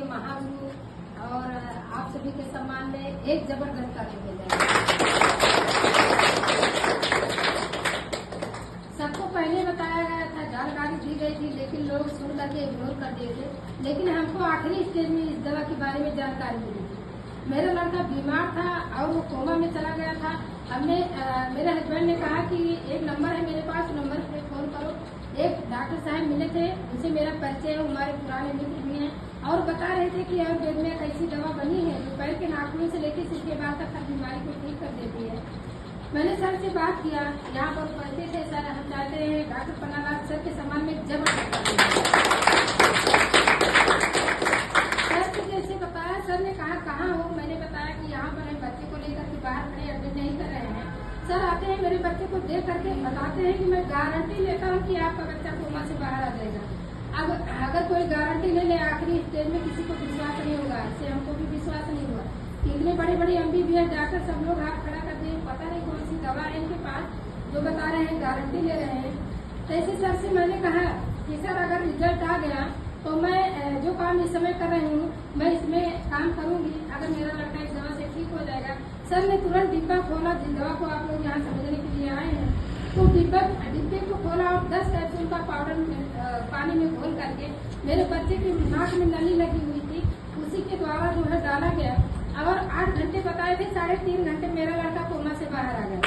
महागुरु और आप सभी के सम्मान में एक जबरदस्त कार्य हो जाएगा। सबको पहले बताया गया था, जानकारी दी गई थी, लेकिन लोग सुन करके इग्नोर कर दिए थे। लेकिन हमको आखिरी स्टेज में इस दवा के बारे में जानकारी मिली थी। मेरा लड़का बीमार था और वो कोमा में चला गया था। हमने मेरे हस्बैंड ने कहा कि एक नंबर है मेरे पास, नंबर पे फोन करो। एक डॉक्टर साहब मिले थे, उनसे मेरा परिचय है, हमारे पुराने मित्र भी हैं, और बता रहे थे कि आयुर्वेद में एक ऐसी दवा बनी है जो पैर के नाखून से लेकर सिर के बाल तक हर बीमारी को ठीक कर देती है। मैंने सर से बात किया, यहाँ पर पैसे थे सर, हम चाहते हैं डॉक्टर पन्नालाल सर के सम्मान में जबरदस्त। सर से जैसे बताया, सर ने कहा कहाँ हो, मैंने बताया कि यहाँ पर हम बच्चे को लेकर के बाहर खड़े एडमिट नहीं कर रहे हैं। सर आते हैं, मेरे बच्चे को देख करके बताते हैं कि मैं गारंटी लेता हूँ कि आपका बच्चा कोमा से बाहर आ जाएगा। अब अगर कोई गारंटी ले ले आखिरी स्टेज में, किसी को विश्वास नहीं होगा, इससे हमको भी विश्वास नहीं हुआ। इतने बड़े बड़े MBBS डॉक्टर सब लोग हाथ खड़ा करते हैं, पता नहीं कौन सी दवा है इनके पास जो बता रहे हैं गारंटी ले रहे हैं। ऐसे सर से मैंने कहा कि सर अगर रिजल्ट आ गया तो मैं जो काम इस समय कर रही हूँ मैं इसमें काम करूंगी, अगर मेरा लड़का इस दवा से ठीक हो जाएगा। सर ने तुरंत डिब्बा खोला, जिस दवा को आप लोग यहाँ समझने के लिए आए हैं, तो डिब्बे को खोला और 10 कैप्सूल का पाउडर पानी में घोल करके मेरे बच्चे की नाक में नली लगी हुई थी, उसी के द्वारा जो है डाला गया और 8 घंटे बताए थे, 3.5 घंटे मेरा लड़का कोमा से बाहर आ गया।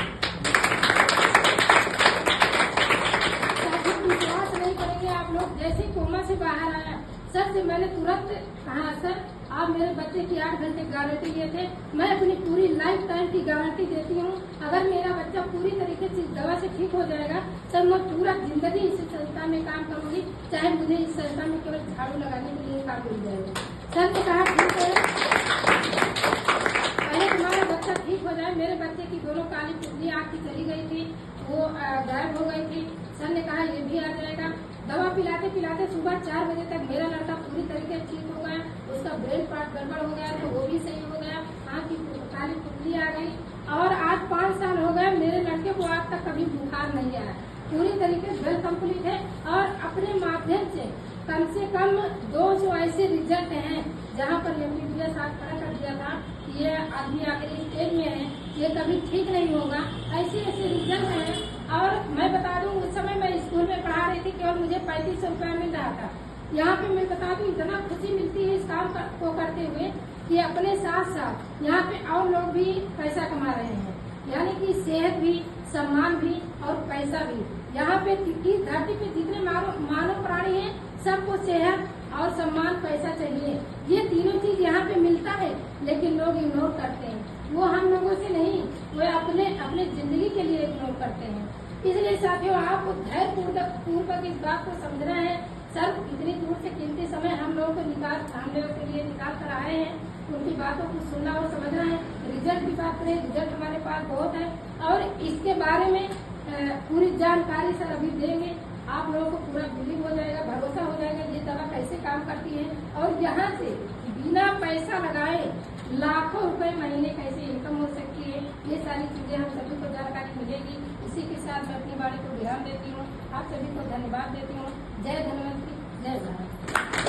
विश्वास नहीं करेंगे आप लोग, जैसे कोमा से बाहर आया सर से मैंने तुरंत कहा सर आप मेरे बच्चे की 8 घंटे गारंटी लिए थे, मैं अपनी पूरी लाइफ टाइम की गारंटी देती हूँ। अगर मेरा बच्चा पूरी तरीके से इस दवा से ठीक हो जाएगा सर, मैं पूरा जिंदगी इस संस्था में काम करूंगी, चाहे मुझे इस संस्था में केवल झाड़ू लगाने के लिए काम मिल जाएगा। सर ने कहा ठीक है, पहले तुम्हारा बच्चा ठीक हो जाए। मेरे बच्चे की दोनों काली पुतली आँख की चली गई थी, वो गायब हो गई थी। सर ने कहा ये भी आ जाएगा। दवा पिलाते पिलाते सुबह 4 बजे तक मेरा लड़का पूरी तरीके से ठीक हो गया। उसका ब्रेन पार्ट गड़बड़ हो गया तो वो भी सही हो गया, आँख की काली पुतली आ गई और आज 5 साल हो गए मेरे लड़के को आज तक कभी बुखार नहीं आया, पूरी तरीके से वेल कम्प्लीट है। और अपने माध्यम से कम 200 ऐसे रिजल्ट हैं जहाँ पर MBBS हाथ खड़ा कर दिया था कि ये आदमी आखिरी स्टेज में है, ये कभी ठीक नहीं होगा, ऐसे रिजल्ट हैं। और मैं बता दूं उस समय मैं स्कूल में पढ़ा रही थी, केवल मुझे 3500 रुपया मिल रहा था। यहाँ पे मैं बता दूं इतना खुशी मिलती है इस काम को करते हुए कि अपने साथ साथ यहाँ पे और लोग भी पैसा कमा रहे हैं, यानी कि सेहत भी, सम्मान भी और पैसा भी। यहाँ पे इस धरती पे जितने मानव प्राणी हैं सबको सेहत और सम्मान, पैसा चाहिए। ये तीनों चीज यहाँ पे मिलता है, लेकिन लोग इग्नोर करते हैं। वो हम लोगों से नहीं, वो अपने जिंदगी के लिए इग्नोर करते हैं। इसलिए साथियों आपको धैर्य पूर्वक इस बात को समझना है। सर इतनी दूर से कीमती समय हम लोगों के लिए निकाल कर आए हैं, उनकी बातों को सुनना और समझना है। रिजल्ट की बात करें, रिजल्ट हमारे पास बहुत है और इसके बारे में पूरी जानकारी सर अभी देंगे। आप लोगों को पूरा बिलीव हो जाएगा, भरोसा हो जाएगा ये दवा कैसे काम करती है और यहाँ से बिना पैसा लगाए लाखों रुपए महीने कैसे इनकम हो सकती है। ये सारी चीजें हम सभी को जानकारी मिलेगी। इसी के साथ मैं अपनी बाड़ी को विराम देती हूँ। आप सभी को धन्यवाद देती हूँ। जय धन्वंतरी, जय भारत।